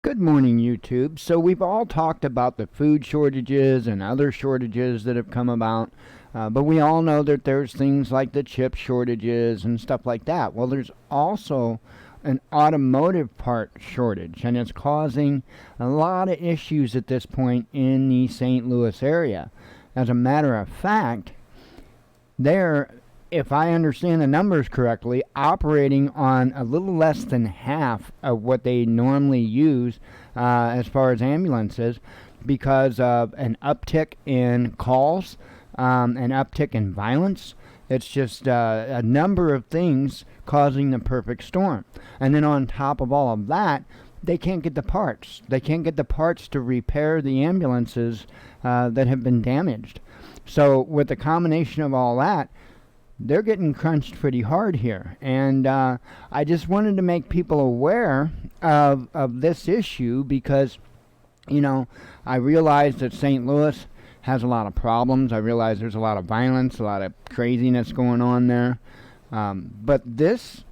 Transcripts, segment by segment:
Good morning, YouTube. So we've all talked about the food shortages and other shortages that have come about, but we all know that there's things like the chip shortages and stuff like that. Well, there's also an automotive part shortage, and it's causing a lot of issues at this point in the St. Louis area. As a matter of fact, they're, if I understand the numbers correctly, operating on a little less than half of what they normally use as far as ambulances because of an uptick in calls, an uptick in violence. It's just a number of things causing the perfect storm. And then on top of all of that, they can't get the parts. They can't get the parts to repair the ambulances that have been damaged. So with the combination of all that, they're getting crunched pretty hard here. And I just wanted to make people aware of this issue because, you know, I realize that St. Louis has a lot of problems. I realize there's a lot of violence, a lot of craziness going on there. But this,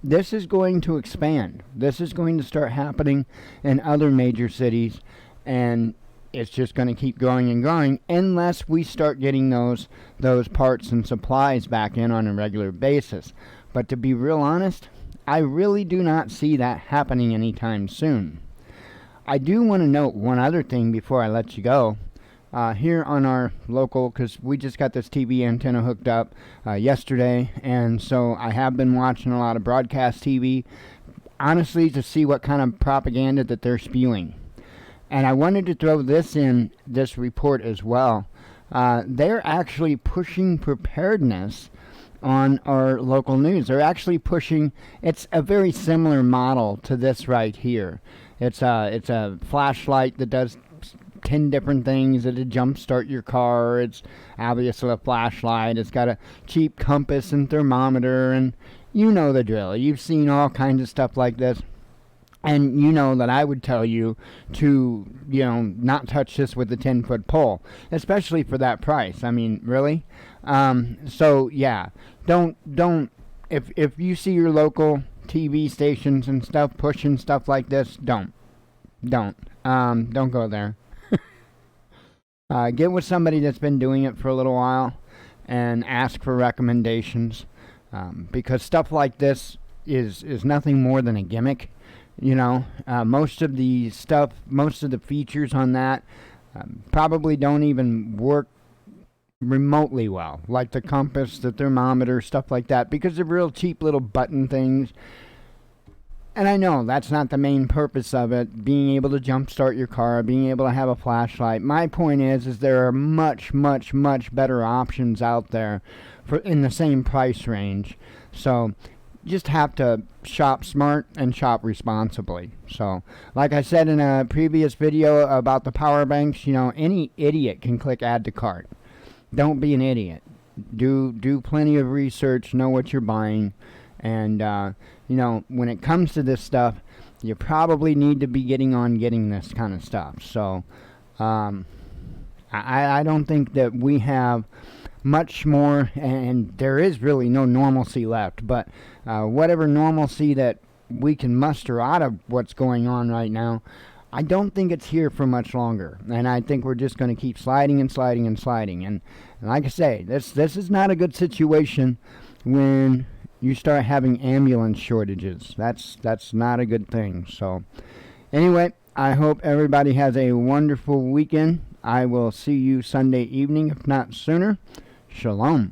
this is going to expand. This is going to start happening in other major cities, and it's just going to keep growing and growing unless we start getting those parts and supplies back in on a regular basis. But to be real honest, I really do not see that happening anytime soon. I do want to note one other thing before I let you go. Here on our local, because we just got this TV antenna hooked up yesterday, and so I have been watching a lot of broadcast TV, honestly, to see what kind of propaganda that they're spewing. And I wanted to throw this in this report as well. They're actually pushing preparedness on our local news. They're actually pushing, it's a very similar model to this right here. It's a flashlight that does 10 different things. It'll jumpstart your car. It's obviously a flashlight. It's got a cheap compass and thermometer, and you know the drill. You've seen all kinds of stuff like this. And you know that I would tell you to, not touch this with a 10-foot pole, especially for that price. I mean, really? So yeah, don't, if you see your local TV stations and stuff pushing stuff like this, don't go there. Get with somebody that's been doing it for a little while and ask for recommendations, because stuff like this is nothing more than a gimmick. Most of the features on that probably don't even work remotely well, like the compass, the thermometer, stuff like that, because they're real cheap little button things. And I know that's not the main purpose of it, being able to jumpstart your car, being able to have a flashlight. My point is there are much, much, much better options out there in the same price range. So just have to shop smart and shop responsibly. So, like I said in a previous video about the power banks, any idiot can click add to cart. Don't be an idiot. Do plenty of research, know what you're buying, and when it comes to this stuff, you probably need to be getting this kind of stuff. So, I don't think that we have much more, and there is really no normalcy left, but whatever normalcy that we can muster out of what's going on right now, I don't think it's here for much longer, and I think we're just going to keep sliding and sliding and sliding. And like I say, this is not a good situation when you start having ambulance shortages. That's not a good thing. So anyway, I hope everybody has a wonderful weekend. I will see you Sunday evening, if not sooner. Shalom.